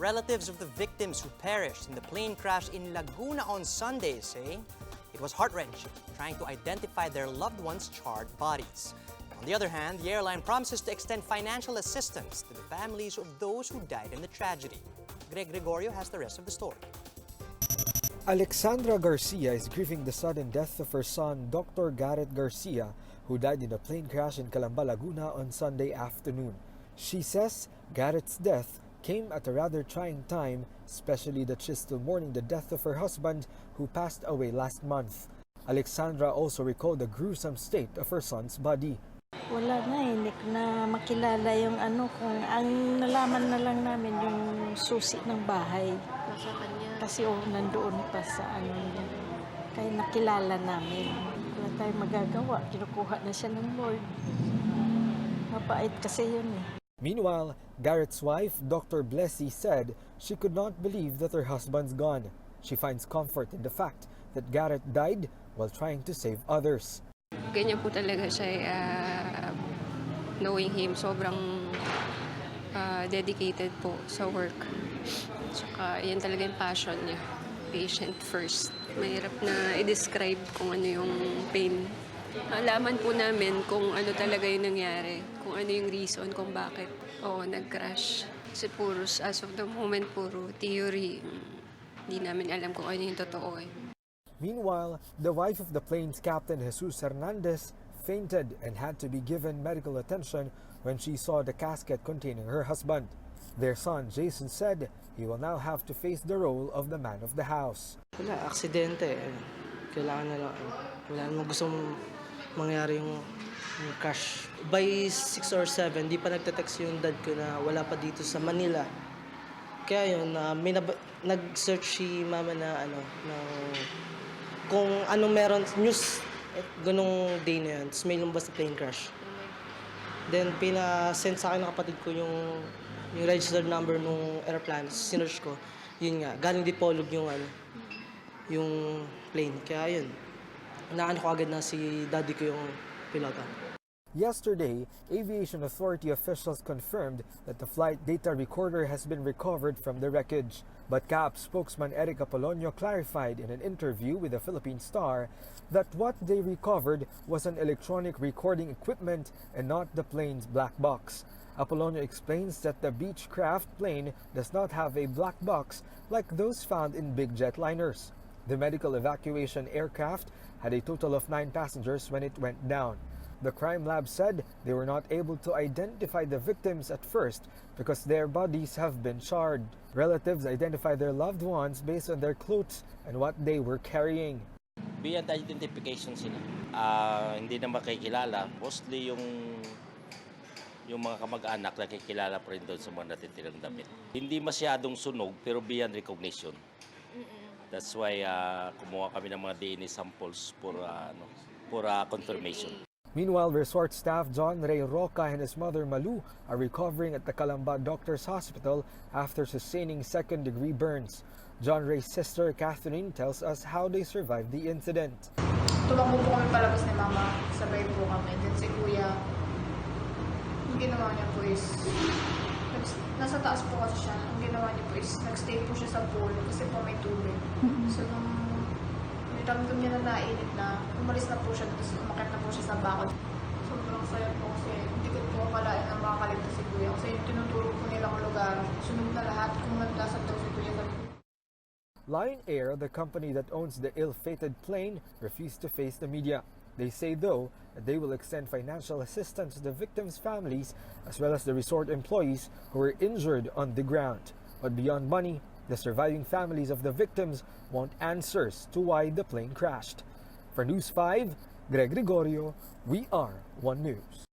Relatives of the victims who perished in the plane crash in Laguna on Sunday say it was heart-wrenching trying to identify their loved ones' charred bodies. On the other hand, the airline promises to extend financial assistance to the families of those who died in the tragedy. Greg Gregorio has the rest of the story. Alexandra Garcia is grieving the sudden death of her son, Dr. Garrett Garcia, who died in a plane crash in Calamba, Laguna on Sunday afternoon. She says Garrett's death came at a rather trying time, especially that she's still mourning the death of her husband, who passed away last month. Alexandra also recalled the gruesome state of her son's body. Wala na, hindi ko na makilala yung kung ang nalaman na lang namin yung susi ng bahay. Nasa kanya. Kasi nandoon pa sa niya. Kaya nakilala namin. Wala tayong magagawa. Kinukuha na siya ng Lord. Mabait kasi yun eh. Meanwhile, Garrett's wife, Dr. Blessy, said she could not believe that her husband's gone. She finds comfort in the fact that Garrett died while trying to save others. Ganyan po talaga siya, knowing him, sobrang dedicated po sa work. Tsaka yan talaga yung passion niya, patient first. Mahirap na i-describe kung ano yung pain. Alaman po namin kung ano talaga yung nangyari, kung ano yung reason kung bakit nag-crash. Kasi as of the moment, puro theory. Hindi namin alam kung ano yung totoo eh. Meanwhile, the wife of the plane's captain, Jesus Hernandez, fainted and had to be given medical attention when she saw the casket containing her husband. Their son, Jason, said he will now have to face the role of the man of the house. Wala, aksidente. Kailangan na lang. Wala namang gustong mangyari yung crash. By 6 or 7, di pa nagte-text yung dad ko na wala pa dito sa Manila. Kaya yun, may nag-search si mama na kung anong meron, news, ganong day na yun. Tapos may lumabas na plane crash. Then, pina-send sa akin ng kapatid ko yung registered number ng airplane. Sinearch ko, yun nga, galing Dipolog yung plane. Kaya yun, naano ko agad na si daddy ko yung pilota. Yesterday, aviation authority officials confirmed that the flight data recorder has been recovered from the wreckage. But CAAP spokesman Apollonia clarified in an interview with the Philippine Star that what they recovered was an electronic recording equipment and not the plane's black box. Apollonia explains that the Beechcraft plane does not have a black box like those found in big jetliners. The medical evacuation aircraft had a total of 9 passengers when it went down. The crime lab said they were not able to identify the victims at first because their bodies have been charred. Relatives identify their loved ones based on their clothes and what they were carrying. Beyond identification sila. Hindi na makikilala. Mostly yung mga kamag-anak nakikilala pa rin doon sa mga natitirang damit. Hindi masyadong sunog pero beyond recognition. That's why kumuha kami ng mga DNA samples for confirmation. Meanwhile, resort staff John Ray Roca and his mother Malu are recovering at the Calamba Doctors Hospital after sustaining second-degree burns. John Ray's sister Catherine tells us how they survived the incident. Tumakbo po kami palabas ni Mama, sabay po kami. Then si Kuya, ang ginawa niya po is, nasa taas po kasi siya, ang ginawa niya po is, nagstay po siya sa pool kasi po may tubig. So nung ramdam niya na nainit na, umalis na po siya, tapos umakit na po siya sa bakod. Sobrang saya po kasi hindi ko po akalain na makakaligtas si Kuya. Kasi yung tinuturo po nilang lugar, sunod na lahat kung naglasan daw si Kuya sa Lyon Air, the company that owns the ill-fated plane, refused to face the media. They say, though, that they will extend financial assistance to the victims' families as well as the resort employees who were injured on the ground. But beyond money, the surviving families of the victims want answers to why the plane crashed. For News 5, Greg Gregorio, we are One News.